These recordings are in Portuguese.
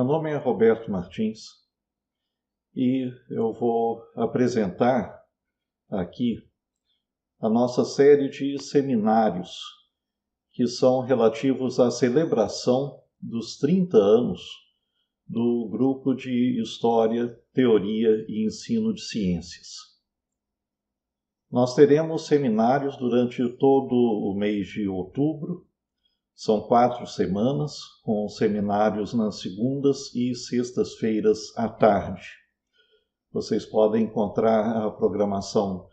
Meu nome é Roberto Martins e eu vou apresentar aqui a nossa série de seminários que são relativos à celebração dos 30 anos do Grupo de História, Teoria e Ensino de Ciências. Nós teremos seminários durante todo o mês de outubro. São 4 semanas, com seminários nas segundas e sextas-feiras à tarde. Vocês podem encontrar a programação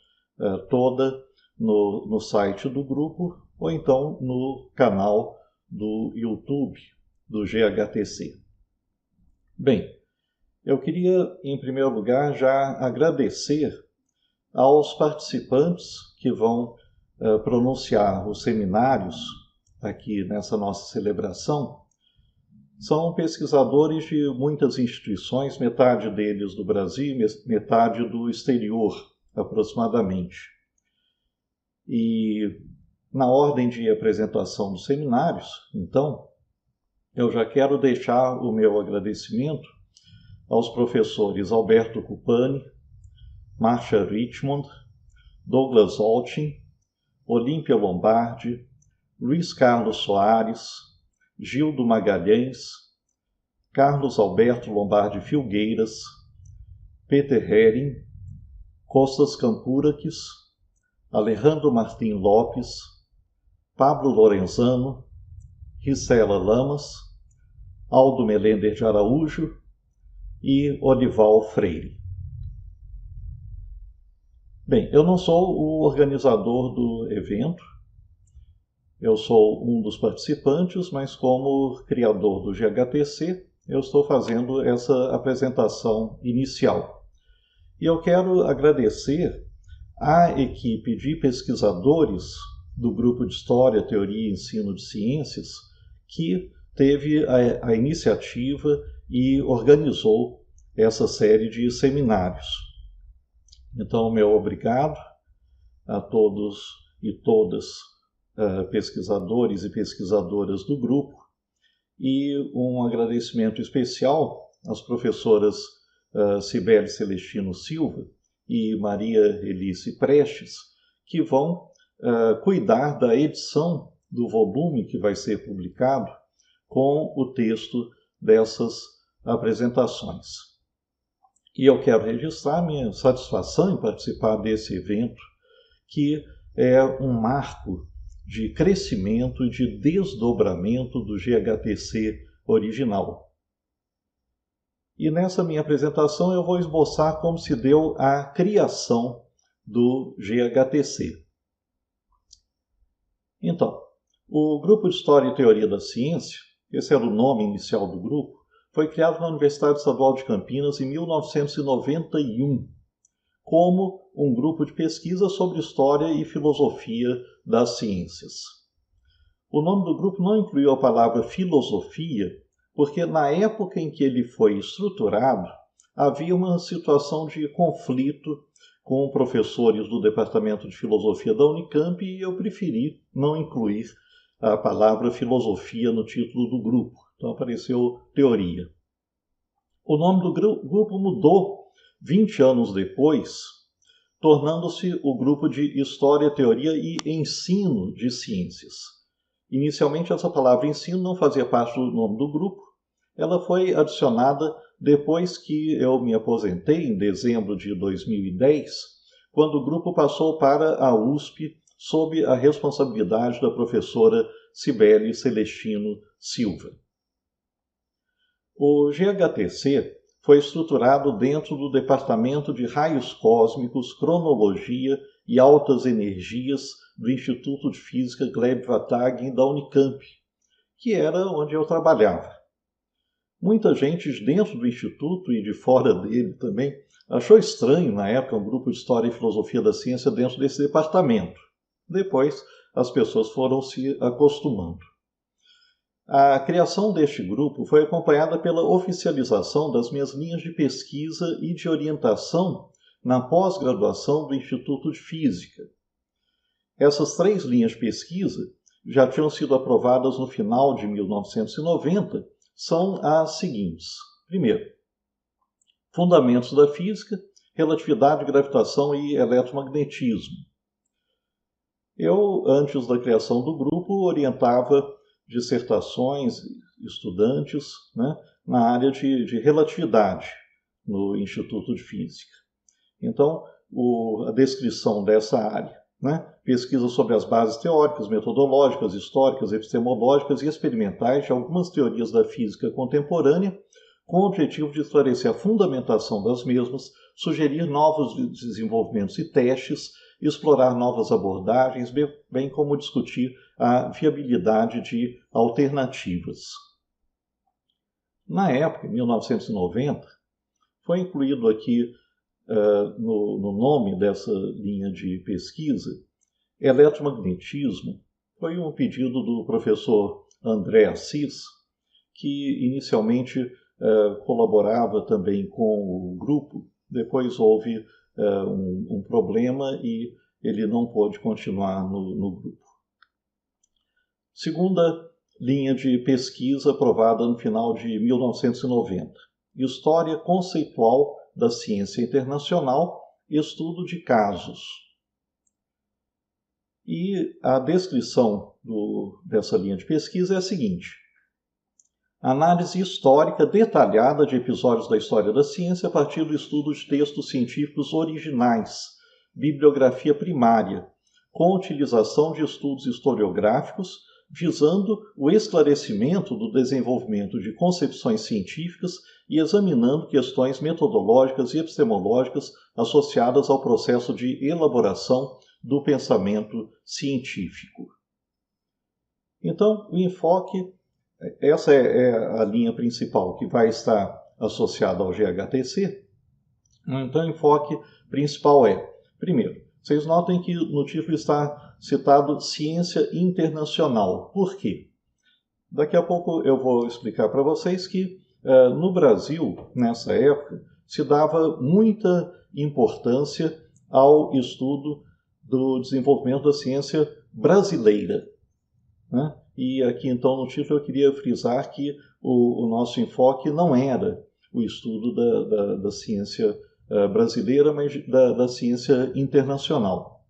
toda no site do grupo ou então no canal do YouTube do GHTC. Bem, eu queria, em primeiro lugar, já agradecer aos participantes que vão pronunciar os seminários aqui nessa nossa celebração. São pesquisadores de muitas instituições, metade deles do Brasil, metade do exterior, aproximadamente. E na ordem de apresentação dos seminários, então, eu já quero deixar o meu agradecimento aos professores Alberto Cupani, Marcia Richmond, Douglas Altin, Olímpia Lombardi, Luiz Carlos Soares, Gildo Magalhães, Carlos Alberto Lombardi Filgueiras, Peter Hering, Costas Campuraques, Alejandro Martim Lopes, Pablo Lorenzano, Ricela Lamas, Aldo Melender de Araújo e Olival Freire. Bem, eu não sou o organizador do evento. Eu sou um dos participantes, mas como criador do GHTC, eu estou fazendo essa apresentação inicial. E eu quero agradecer à equipe de pesquisadores do Grupo de História, Teoria e Ensino de Ciências, que teve a iniciativa e organizou essa série de seminários. Então, meu obrigado a todos e todas pesquisadores e pesquisadoras do grupo, e um agradecimento especial às professoras Cibele Celestino Silva e Maria Elice Prestes, que vão cuidar da edição do volume que vai ser publicado com o texto dessas apresentações. E eu quero registrar minha satisfação em participar desse evento, que é um marco de crescimento e de desdobramento do GHTC original. E nessa minha apresentação eu vou esboçar como se deu a criação do GHTC. Então, o Grupo de História e Teoria da Ciência, esse era o nome inicial do grupo, foi criado na Universidade Estadual de Campinas em 1991, como um grupo de pesquisa sobre história e filosofia das ciências. O nome do grupo não incluiu a palavra filosofia, porque na época em que ele foi estruturado, havia uma situação de conflito com professores do Departamento de Filosofia da Unicamp e eu preferi não incluir a palavra filosofia no título do grupo. Então apareceu teoria. O nome do grupo mudou 20 anos depois, tornando-se o Grupo de História, Teoria e Ensino de Ciências. Inicialmente, essa palavra ensino não fazia parte do nome do grupo. Ela foi adicionada depois que eu me aposentei, em dezembro de 2010, quando o grupo passou para a USP, sob a responsabilidade da professora Cibele Celestino Silva. O GHTC foi estruturado dentro do Departamento de Raios Cósmicos, Cronologia e Altas Energias do Instituto de Física Gleb Vatagen da Unicamp, que era onde eu trabalhava. Muita gente dentro do Instituto e de fora dele também achou estranho, na época, um grupo de História e Filosofia da Ciência dentro desse departamento. Depois, as pessoas foram se acostumando. A criação deste grupo foi acompanhada pela oficialização das minhas linhas de pesquisa e de orientação na pós-graduação do Instituto de Física. Essas 3 linhas de pesquisa já tinham sido aprovadas no final de 1990, são as seguintes. Primeiro, fundamentos da física, relatividade, gravitação e eletromagnetismo. Eu, antes da criação do grupo, orientava dissertações, estudantes, na área de relatividade, no Instituto de Física. Então, a descrição dessa área, pesquisa sobre as bases teóricas, metodológicas, históricas, epistemológicas e experimentais de algumas teorias da física contemporânea, com o objetivo de esclarecer a fundamentação das mesmas, sugerir novos desenvolvimentos e testes, explorar novas abordagens, bem como discutir a viabilidade de alternativas. Na época, em 1990, foi incluído aqui no nome dessa linha de pesquisa, eletromagnetismo. Foi um pedido do professor André Assis, que inicialmente colaborava também com o grupo. Depois houve um problema e ele não pôde continuar no grupo. Segunda linha de pesquisa aprovada no final de 1990. História conceitual da ciência internacional, estudo de casos. E a descrição dessa linha de pesquisa é a seguinte: análise histórica detalhada de episódios da história da ciência a partir do estudo de textos científicos originais, bibliografia primária, com utilização de estudos historiográficos, visando o esclarecimento do desenvolvimento de concepções científicas e examinando questões metodológicas e epistemológicas associadas ao processo de elaboração do pensamento científico. Então, o enfoque, essa é a linha principal que vai estar associada ao GHTC. Então, o enfoque principal é, primeiro, vocês notem que no título está citado ciência internacional. Por quê? Daqui a pouco eu vou explicar para vocês que no Brasil, nessa época, se dava muita importância ao estudo do desenvolvimento da ciência brasileira. E aqui, então, no título eu queria frisar que o nosso enfoque não era o estudo da ciência brasileira, mas da ciência internacional.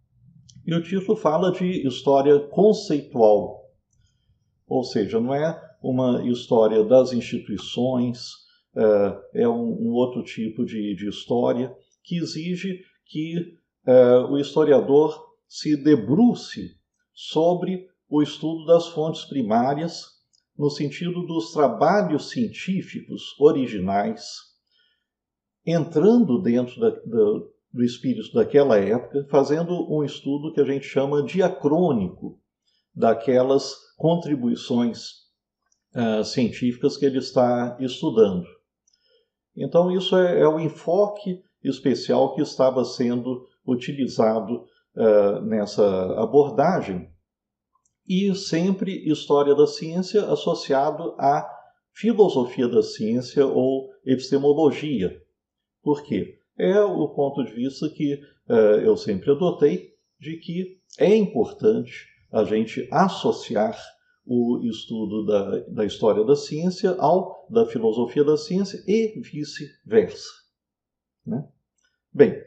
E o título fala de história conceitual, ou seja, não é uma história das instituições, é um outro tipo de história que exige que o historiador se debruce sobre o estudo das fontes primárias, no sentido dos trabalhos científicos originais, entrando dentro do espírito daquela época, fazendo um estudo que a gente chama diacrônico daquelas contribuições científicas que ele está estudando. Então, isso é o enfoque especial que estava sendo utilizado nessa abordagem, e sempre história da ciência associado à filosofia da ciência ou epistemologia. Por quê? É o ponto de vista que eu sempre adotei, de que é importante a gente associar o estudo da história da ciência ao da filosofia da ciência e vice-versa. Bem,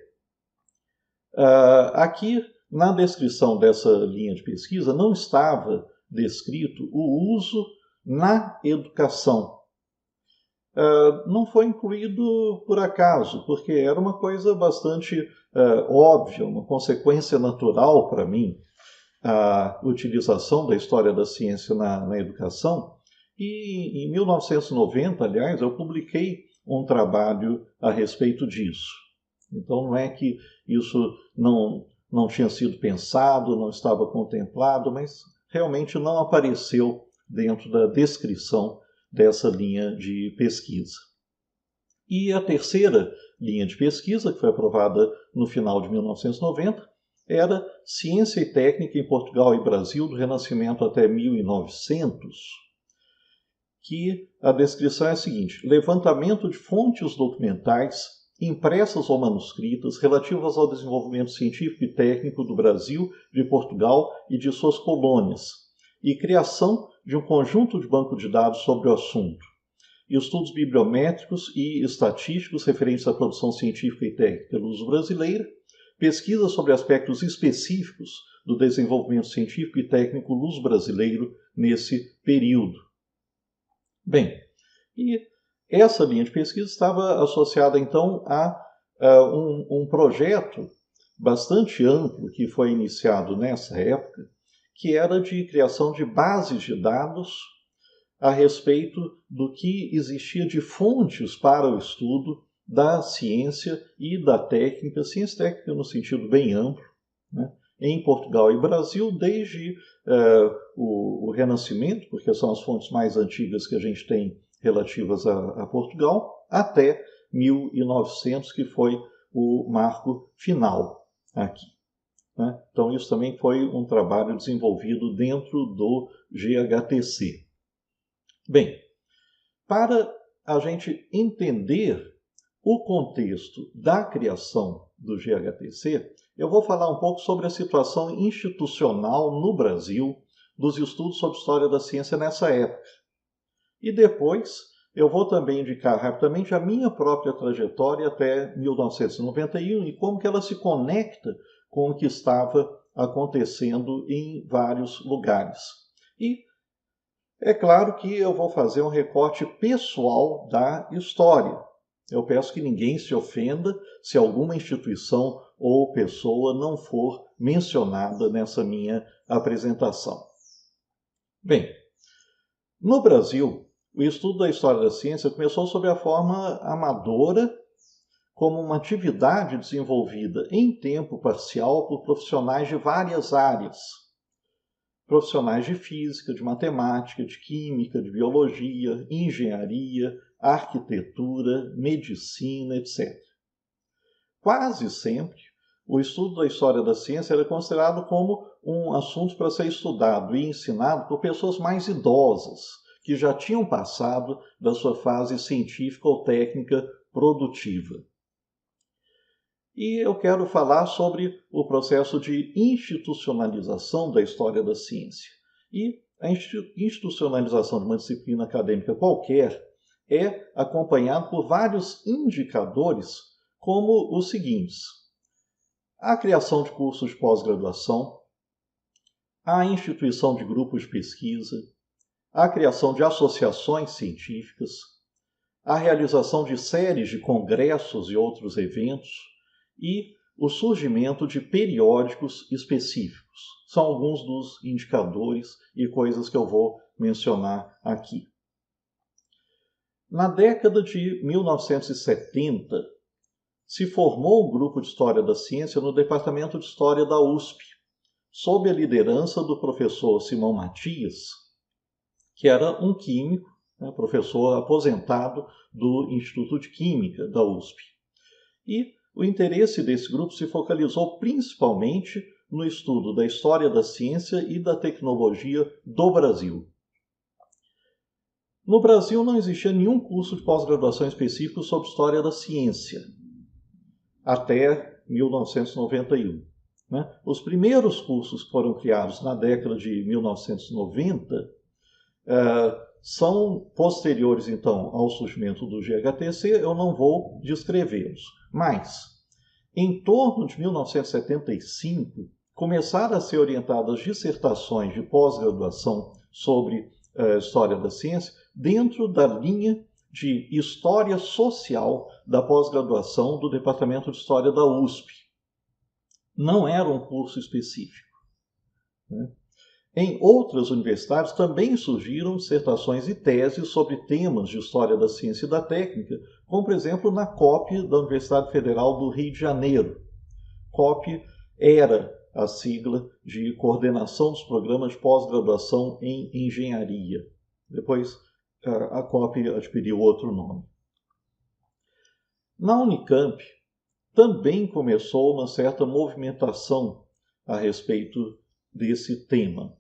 aqui na descrição dessa linha de pesquisa não estava descrito o uso na educação. Não foi incluído por acaso, porque era uma coisa bastante óbvia, uma consequência natural para mim, a utilização da história da ciência na educação. E em 1990, aliás, eu publiquei um trabalho a respeito disso. Então não é que isso não tinha sido pensado, não estava contemplado, mas realmente não apareceu dentro da descrição dessa linha de pesquisa. E a terceira linha de pesquisa, que foi aprovada no final de 1990, era Ciência e Técnica em Portugal e Brasil, do Renascimento até 1900, que a descrição é a seguinte: levantamento de fontes documentais, impressas ou manuscritas, relativas ao desenvolvimento científico e técnico do Brasil, de Portugal e de suas colônias, e criação de um conjunto de banco de dados sobre o assunto, estudos bibliométricos e estatísticos referentes à produção científica e técnica luso-brasileira, pesquisa sobre aspectos específicos do desenvolvimento científico e técnico luso-brasileiro nesse período. Bem, e essa linha de pesquisa estava associada então a um projeto bastante amplo que foi iniciado nessa época, que era de criação de bases de dados a respeito do que existia de fontes para o estudo da ciência e da técnica, ciência técnica no sentido bem amplo, né, em Portugal e Brasil, desde o Renascimento, porque são as fontes mais antigas que a gente tem relativas a Portugal, até 1900, que foi o marco final aqui. Né? Então, isso também foi um trabalho desenvolvido dentro do GHTC. Bem, para a gente entender o contexto da criação do GHTC, eu vou falar um pouco sobre a situação institucional no Brasil dos estudos sobre história da ciência nessa época. E depois eu vou também indicar rapidamente a minha própria trajetória até 1991 e como que ela se conecta com o que estava acontecendo em vários lugares. E é claro que eu vou fazer um recorte pessoal da história. Eu peço que ninguém se ofenda se alguma instituição ou pessoa não for mencionada nessa minha apresentação. Bem, no Brasil, o estudo da história da ciência começou sob a forma amadora, como uma atividade desenvolvida em tempo parcial por profissionais de várias áreas. Profissionais de física, de matemática, de química, de biologia, engenharia, arquitetura, medicina, etc. Quase sempre, o estudo da história da ciência era considerado como um assunto para ser estudado e ensinado por pessoas mais idosas, que já tinham passado da sua fase científica ou técnica produtiva. E eu quero falar sobre o processo de institucionalização da história da ciência. E a institucionalização de uma disciplina acadêmica qualquer é acompanhado por vários indicadores, como os seguintes: a criação de cursos de pós-graduação, a instituição de grupos de pesquisa, a criação de associações científicas, a realização de séries de congressos e outros eventos, e o surgimento de periódicos específicos. São alguns dos indicadores e coisas que eu vou mencionar aqui. Na década de 1970, se formou um grupo de História da Ciência no Departamento de História da USP, sob a liderança do professor Simão Matias, que era um químico, professor aposentado do Instituto de Química da USP. E o interesse desse grupo se focalizou principalmente no estudo da história da ciência e da tecnologia do Brasil. No Brasil não existia nenhum curso de pós-graduação específico sobre história da ciência, até 1991. Os primeiros cursos que foram criados na década de 1990 são posteriores, então, ao surgimento do GHTC, eu não vou descrevê-los. Mas, em torno de 1975, começaram a ser orientadas dissertações de pós-graduação sobre história da ciência dentro da linha de História Social da pós-graduação do Departamento de História da USP. Não era um curso específico. Em outras universidades também surgiram dissertações e teses sobre temas de história da ciência e da técnica, como, por exemplo, na COP da Universidade Federal do Rio de Janeiro. COP era a sigla de Coordenação dos Programas de Pós-Graduação em Engenharia. Depois, a COP adquiriu outro nome. Na Unicamp, também começou uma certa movimentação a respeito desse tema.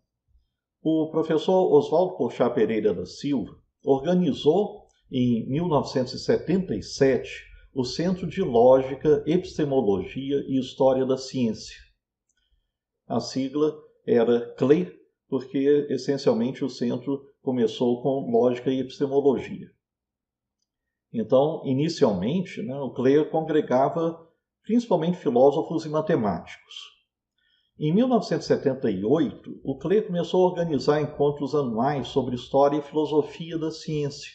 O professor Oswaldo Porchat Pereira da Silva organizou, em 1977, o Centro de Lógica, Epistemologia e História da Ciência. A sigla era CLE, porque, essencialmente, o centro começou com Lógica e Epistemologia. Então, inicialmente, né, o CLE congregava principalmente filósofos e matemáticos. Em 1978, o CLE começou a organizar encontros anuais sobre história e filosofia da ciência.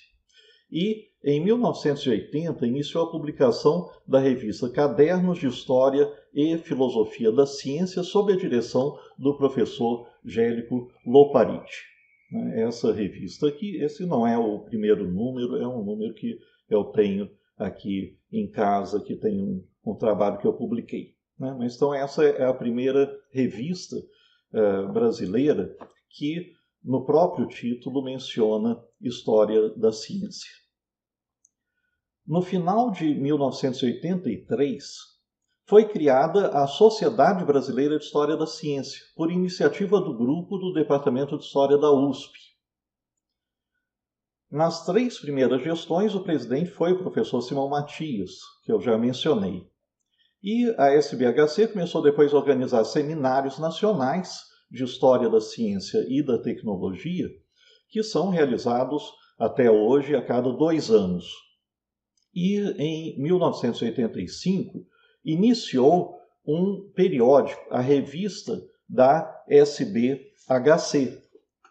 E, em 1980, iniciou a publicação da revista Cadernos de História e Filosofia da Ciência, sob a direção do professor Gélico Lopariti. Essa revista aqui, esse não é o primeiro número, é um número que eu tenho aqui em casa, que tem um trabalho que eu publiquei. Mas então essa é a primeira revista brasileira que, no próprio título, menciona história da ciência. No final de 1983, foi criada a Sociedade Brasileira de História da Ciência, por iniciativa do grupo do Departamento de História da USP. Nas 3 primeiras gestões, o presidente foi o professor Simão Matias, que eu já mencionei. E a SBHC começou depois a organizar seminários nacionais de História da Ciência e da Tecnologia, que são realizados até hoje a cada 2 anos. E em 1985, iniciou um periódico, a revista da SBHC,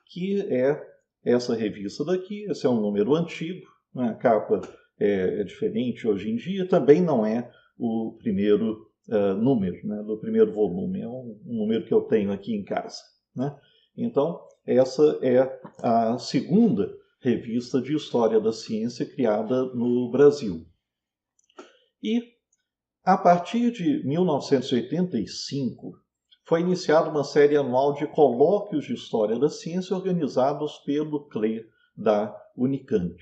que é essa revista daqui. Esse é um número antigo, né? A capa é diferente hoje em dia, também não é o primeiro número, né, do primeiro volume, é um número que eu tenho aqui em casa. Né? Então, essa é a segunda revista de História da Ciência criada no Brasil. E, a partir de 1985, foi iniciada uma série anual de colóquios de História da Ciência organizados pelo CLE da Unicamp.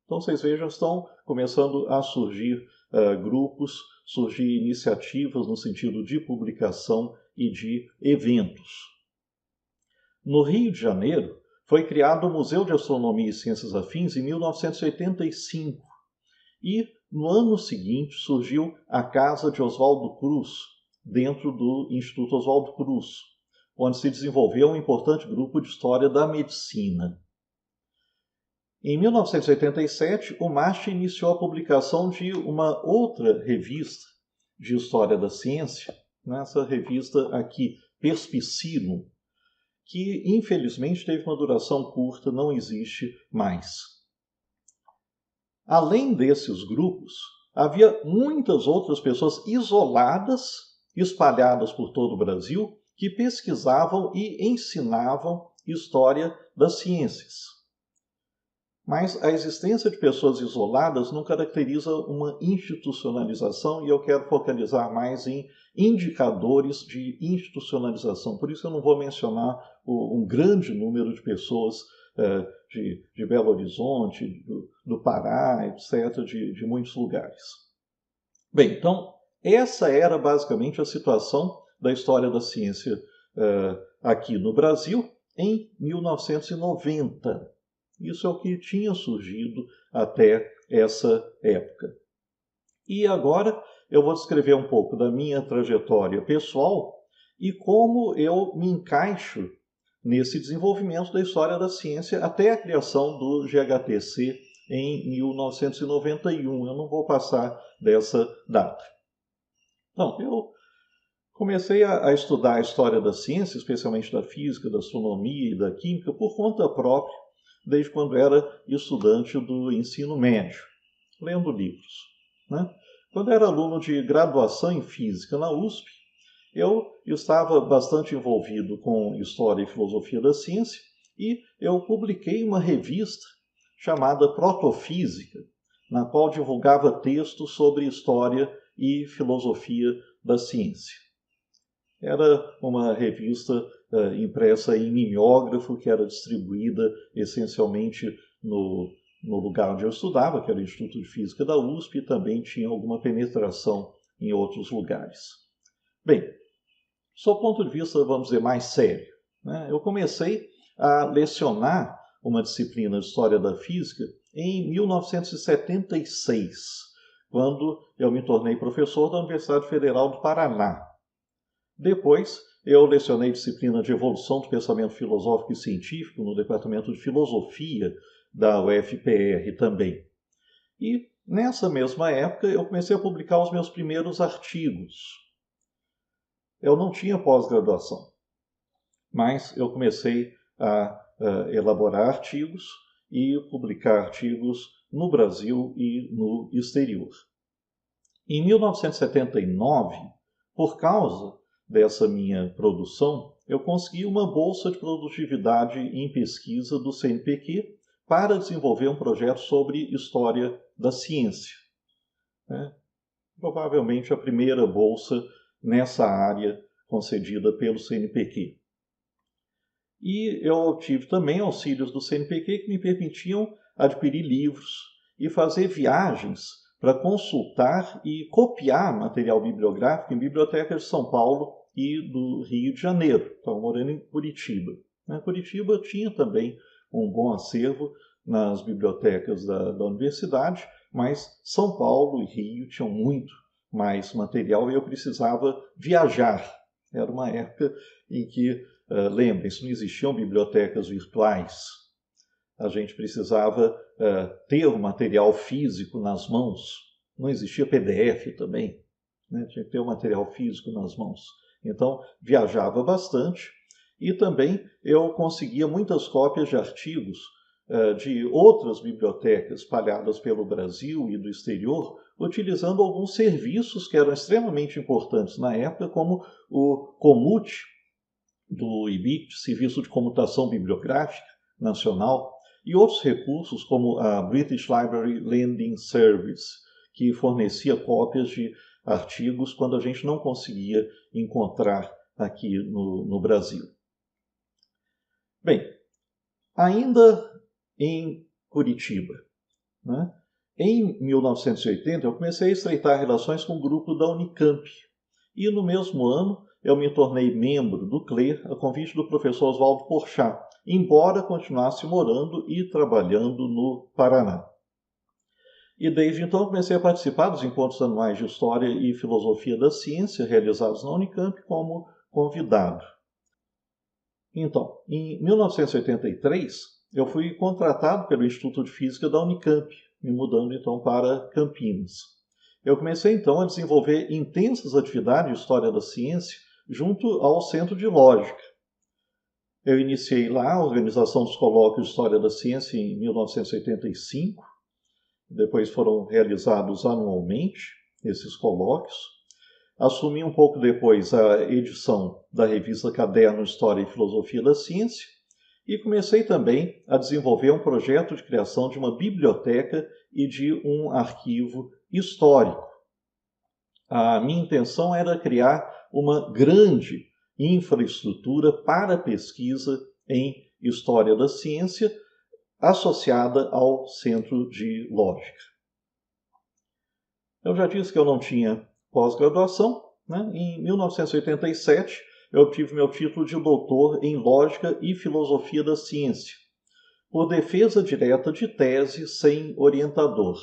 Então, vocês vejam, estão começando a surgir grupos, surgir iniciativas no sentido de publicação e de eventos. No Rio de Janeiro, foi criado o Museu de Astronomia e Ciências Afins em 1985 e, no ano seguinte, surgiu a Casa de Oswaldo Cruz, dentro do Instituto Oswaldo Cruz, onde se desenvolveu um importante grupo de História da Medicina. Em 1987, o MAST iniciou a publicação de uma outra revista de História da Ciência, essa revista aqui, Perspicillum, que infelizmente teve uma duração curta, não existe mais. Além desses grupos, havia muitas outras pessoas isoladas, espalhadas por todo o Brasil, que pesquisavam e ensinavam história das ciências. Mas a existência de pessoas isoladas não caracteriza uma institucionalização, e eu quero focalizar mais em indicadores de institucionalização. Por isso eu não vou mencionar um grande número de pessoas de Belo Horizonte, do Pará, etc., de muitos lugares. Bem, então, essa era basicamente a situação da história da ciência aqui no Brasil em 1990. Isso é o que tinha surgido até essa época. E agora eu vou descrever um pouco da minha trajetória pessoal e como eu me encaixo nesse desenvolvimento da história da ciência até a criação do GHTC em 1991. Eu não vou passar dessa data. Então, eu comecei a estudar a história da ciência, especialmente da física, da astronomia e da química, por conta própria, desde quando era estudante do ensino médio, lendo livros. Né? Quando era aluno de graduação em física na USP, eu estava bastante envolvido com história e filosofia da ciência e eu publiquei uma revista chamada Protofísica, na qual divulgava textos sobre história e filosofia da ciência. Era uma revista impressa em mimeógrafo, que era distribuída essencialmente no lugar onde eu estudava, que era o Instituto de Física da USP, e também tinha alguma penetração em outros lugares. Bem, sob o ponto de vista, vamos dizer, mais sério, né, eu comecei a lecionar uma disciplina de História da Física em 1976, quando eu me tornei professor da Universidade Federal do Paraná. Depois, eu lecionei disciplina de Evolução do Pensamento Filosófico e Científico no Departamento de Filosofia da UFPR também. E nessa mesma época eu comecei a publicar os meus primeiros artigos. Eu não tinha pós-graduação, mas eu comecei a elaborar artigos e publicar artigos no Brasil e no exterior. Em 1979, por causa dessa minha produção, eu consegui uma bolsa de produtividade em pesquisa do CNPq para desenvolver um projeto sobre história da ciência. Provavelmente a primeira bolsa nessa área concedida pelo CNPq. E eu obtive também auxílios do CNPq que me permitiam adquirir livros e fazer viagens para consultar e copiar material bibliográfico em bibliotecas de São Paulo e do Rio de Janeiro. Estava morando em Curitiba. Curitiba tinha também um bom acervo nas bibliotecas da universidade, mas São Paulo e Rio tinham muito mais material e eu precisava viajar. Era uma época em que, lembrem-se, não existiam bibliotecas virtuais. A gente precisava ter o material físico nas mãos. Não existia PDF também. Tinha que ter o material físico nas mãos. Então, viajava bastante e também eu conseguia muitas cópias de artigos de outras bibliotecas espalhadas pelo Brasil e do exterior, utilizando alguns serviços que eram extremamente importantes na época, como o Comut, do IBIC, Serviço de Comutação Bibliográfica Nacional, e outros recursos como a British Library Lending Service, que fornecia cópias de artigos quando a gente não conseguia encontrar aqui no Brasil. Bem, ainda em Curitiba, em 1980 eu comecei a estreitar relações com o grupo da Unicamp, e no mesmo ano eu me tornei membro do CLE a convite do professor Oswaldo Porchat, embora continuasse morando e trabalhando no Paraná. E desde então comecei a participar dos encontros anuais de História e Filosofia da Ciência realizados na Unicamp como convidado. Então, em 1983, eu fui contratado pelo Instituto de Física da Unicamp, me mudando então para Campinas. Eu comecei então a desenvolver intensas atividades de História da Ciência junto ao Centro de Lógica. Eu iniciei lá a organização dos colóquios de História da Ciência em 1985, depois foram realizados anualmente esses colóquios. Assumi um pouco depois a edição da revista Caderno História e Filosofia da Ciência e comecei também a desenvolver um projeto de criação de uma biblioteca e de um arquivo histórico. A minha intenção era criar uma grande infraestrutura para pesquisa em História da Ciência associada ao Centro de Lógica. Eu já disse que eu não tinha pós-graduação. Em 1987, eu obtive meu título de doutor em Lógica e Filosofia da Ciência, por defesa direta de tese sem orientador.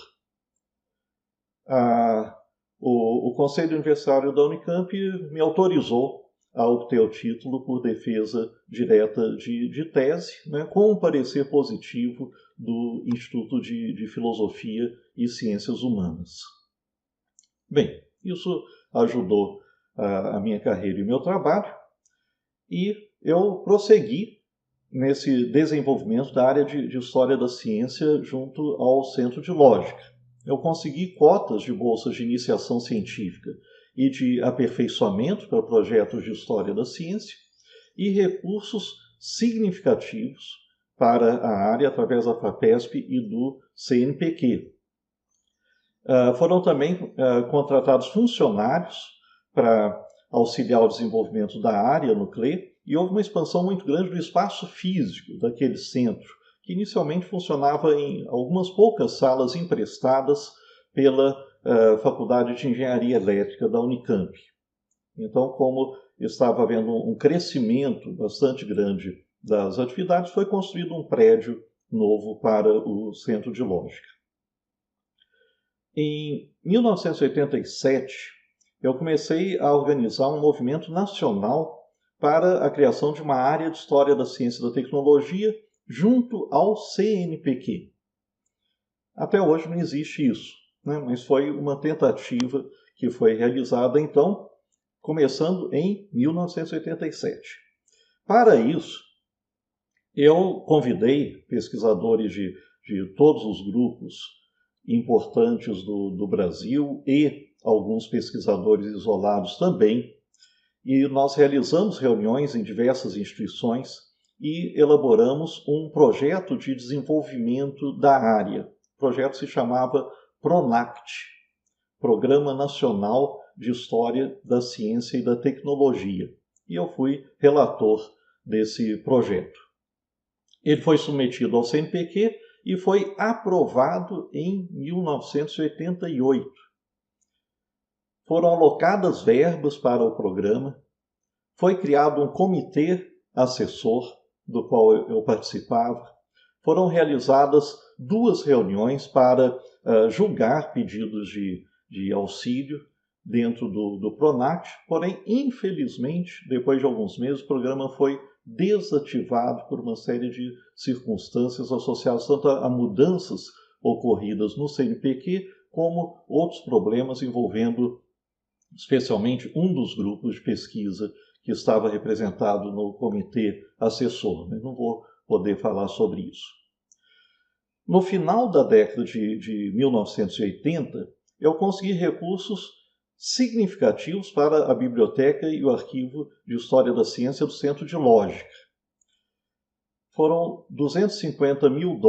O Conselho Universitário da Unicamp me autorizou a obter o título por defesa direta de tese, com um parecer positivo do Instituto de Filosofia e Ciências Humanas. Bem, isso ajudou a minha carreira e o meu trabalho, e eu prossegui nesse desenvolvimento da área de História da Ciência junto ao Centro de Lógica. Eu consegui cotas de bolsas de iniciação científica e de aperfeiçoamento para projetos de História da Ciência e recursos significativos para a área através da FAPESP e do CNPq. Foram também contratados funcionários para auxiliar o desenvolvimento da área no CLE e houve uma expansão muito grande do espaço físico daquele centro, que inicialmente funcionava em algumas poucas salas emprestadas pela Faculdade de Engenharia Elétrica da Unicamp. Então, como estava havendo um crescimento bastante grande das atividades, foi construído um prédio novo para o Centro de Lógica. Em 1987, eu comecei a organizar um movimento nacional para a criação de uma área de História da Ciência e da Tecnologia junto ao CNPq. Até hoje não existe isso, né? Mas foi uma tentativa que foi realizada, então, começando em 1987. Para isso, eu convidei pesquisadores de todos os grupos importantes do Brasil e alguns pesquisadores isolados também, e nós realizamos reuniões em diversas instituições e elaboramos um projeto de desenvolvimento da área. O projeto se chamava PRONACT, Programa Nacional de História da Ciência e da Tecnologia. E eu fui relator desse projeto. Ele foi submetido ao CNPq e foi aprovado em 1988. Foram alocadas verbas para o programa, foi criado um comitê assessor, do qual eu participava, foram realizadas 2 reuniões para julgar pedidos de auxílio dentro do PRONACT, porém, infelizmente, depois de alguns meses, o programa foi desativado por uma série de circunstâncias associadas tanto a mudanças ocorridas no CNPq, como outros problemas envolvendo especialmente um dos grupos de pesquisa que estava representado no comitê assessor. Mas não vou poder falar sobre isso. No final da década de 1980, eu consegui recursos significativos para a biblioteca e o arquivo de História da Ciência do Centro de Lógica. Foram $250 mil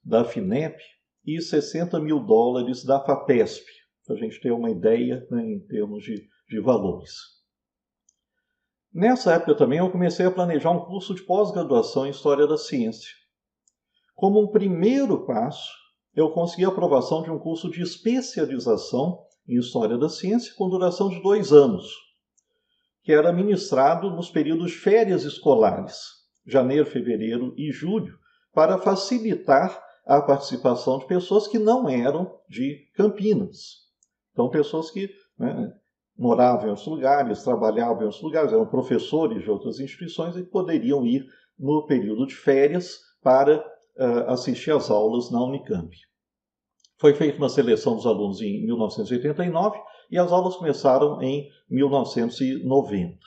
da FINEP e $60 mil da FAPESP, para a gente ter uma ideia, né, em termos de valores. Nessa época também eu comecei a planejar um curso de pós-graduação em História da Ciência. Como um primeiro passo, eu consegui a aprovação de um curso de especialização em História da Ciência com duração de 2 anos, que era ministrado nos períodos de férias escolares, janeiro, fevereiro e julho, para facilitar a participação de pessoas que não eram de Campinas. Então, pessoas que, né, moravam em outros lugares, trabalhavam em outros lugares, eram professores de outras instituições e poderiam ir no período de férias para assistir às aulas na Unicamp. Foi feita uma seleção dos alunos em 1989 e as aulas começaram em 1990.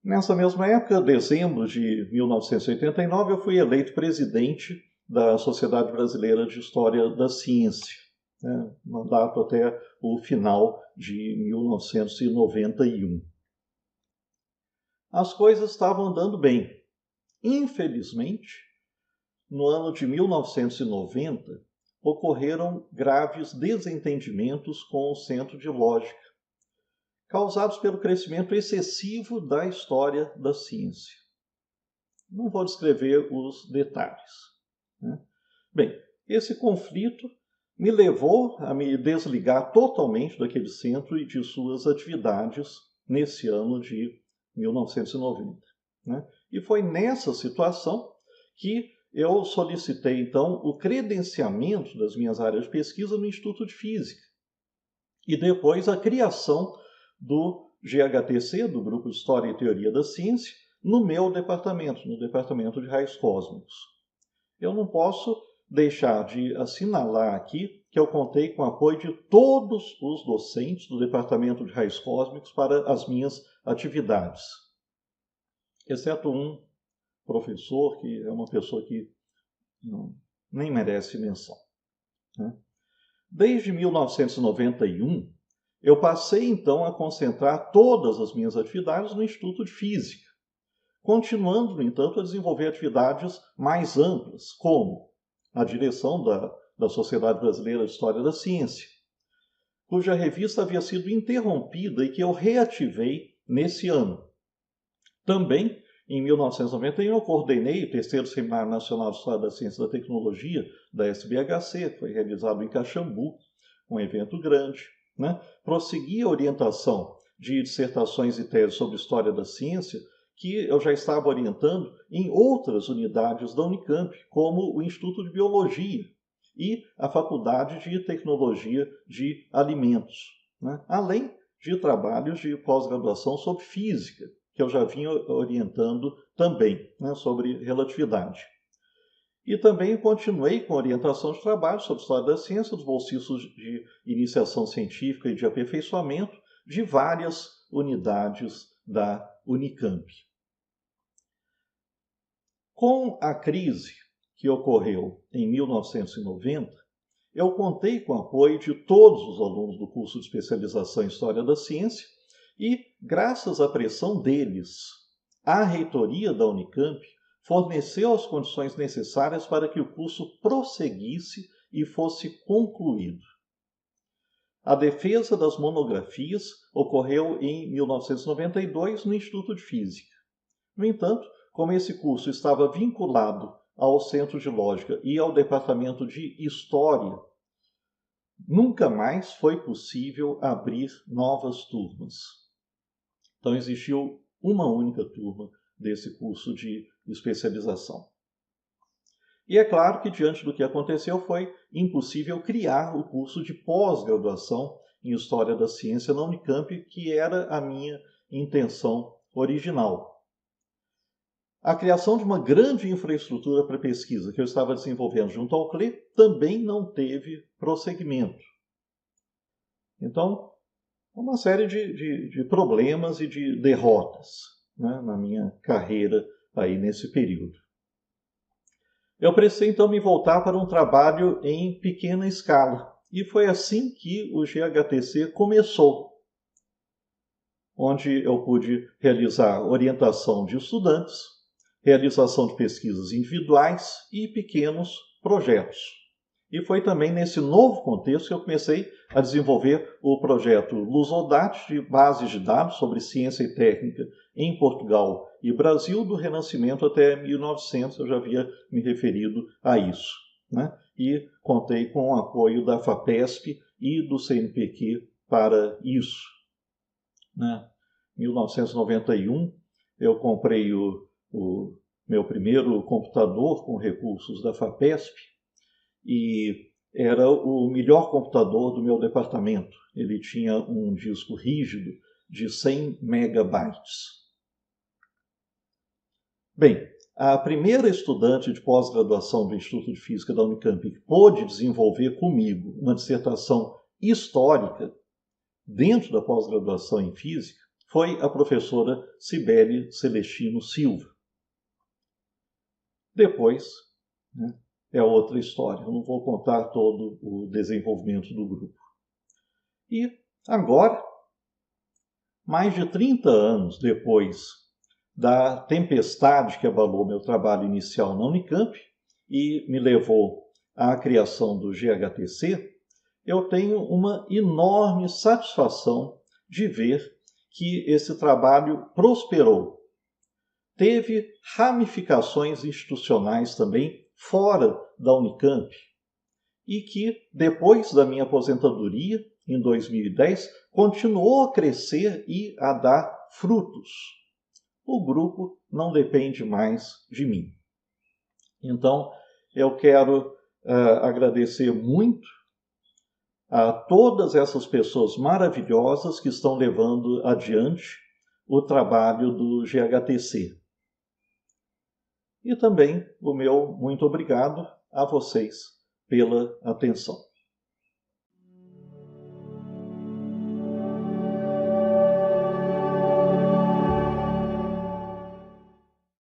Nessa mesma época, dezembro de 1989, eu fui eleito presidente da Sociedade Brasileira de História da Ciência, né, mandato até o final de 1991. As coisas estavam andando bem. Infelizmente, no ano de 1990, ocorreram graves desentendimentos com o Centro de Lógica, causados pelo crescimento excessivo da história da ciência. Não vou descrever os detalhes, né? Bem, esse conflito me levou a me desligar totalmente daquele centro e de suas atividades nesse ano de 1990. Né? E foi nessa situação que eu solicitei, então, o credenciamento das minhas áreas de pesquisa no Instituto de Física e depois a criação do GHTC, do Grupo de História e Teoria da Ciência, no meu departamento, no Departamento de Raios Cósmicos. Eu não posso deixar de assinalar aqui que eu contei com o apoio de todos os docentes do Departamento de Raios Cósmicos para as minhas atividades, exceto um professor, que é uma pessoa que nem merece menção, né? Desde 1991, eu passei então a concentrar todas as minhas atividades no Instituto de Física, continuando, no entanto, a desenvolver atividades mais amplas, como a direção da Sociedade Brasileira de História da Ciência, cuja revista havia sido interrompida e que eu reativei nesse ano. Também, em 1991, eu coordenei o 3º Seminário Nacional de História da Ciência e da Tecnologia, da SBHC, que foi realizado em Caxambu, um evento grande, né? Prossegui a orientação de dissertações e teses sobre História da Ciência, que eu já estava orientando em outras unidades da Unicamp, como o Instituto de Biologia e a Faculdade de Tecnologia de Alimentos, né? Além de trabalhos de pós-graduação sobre física, que eu já vinha orientando também, né, sobre relatividade. E também continuei com orientação de trabalho sobre história da ciência, dos bolsistas de iniciação científica e de aperfeiçoamento de várias unidades da Unicamp. Com a crise que ocorreu em 1990, eu contei com o apoio de todos os alunos do curso de especialização em História da Ciência e, graças à pressão deles, a reitoria da Unicamp forneceu as condições necessárias para que o curso prosseguisse e fosse concluído. A defesa das monografias ocorreu em 1992 no Instituto de Física. No entanto, como esse curso estava vinculado ao Centro de Lógica e ao Departamento de História, nunca mais foi possível abrir novas turmas. Então, existiu uma única turma desse curso de especialização. E é claro que, diante do que aconteceu, foi impossível criar o curso de pós-graduação em História da Ciência na Unicamp, que era a minha intenção original. A criação de uma grande infraestrutura para pesquisa que eu estava desenvolvendo junto ao CLE também não teve prosseguimento. Então, uma série de problemas e de derrotas, né, na minha carreira aí nesse período. Eu precisei então me voltar para um trabalho em pequena escala. E foi assim que o GHTC começou, onde eu pude realizar orientação de estudantes, realização de pesquisas individuais e pequenos projetos. E foi também nesse novo contexto que eu comecei a desenvolver o projeto Lusodat, de bases de dados sobre ciência e técnica em Portugal e Brasil, do Renascimento até 1900, eu já havia me referido a isso, né? E contei com o apoio da FAPESP e do CNPq para isso, né? Em 1991, eu comprei o meu primeiro computador com recursos da FAPESP e era o melhor computador do meu departamento. Ele tinha um disco rígido de 100 megabytes. Bem, a primeira estudante de pós-graduação do Instituto de Física da Unicamp que pôde desenvolver comigo uma dissertação histórica dentro da pós-graduação em Física foi a professora Cibele Celestino Silva. Depois, né, é outra história. Eu não vou contar todo o desenvolvimento do grupo. E agora, mais de 30 anos depois da tempestade que abalou meu trabalho inicial na Unicamp e me levou à criação do GHTC, eu tenho uma enorme satisfação de ver que esse trabalho prosperou. Teve ramificações institucionais também fora da Unicamp e que, depois da minha aposentadoria, em 2010, continuou a crescer e a dar frutos. O grupo não depende mais de mim. Então, eu quero agradecer muito a todas essas pessoas maravilhosas que estão levando adiante o trabalho do GHTC. E também o meu muito obrigado a vocês pela atenção.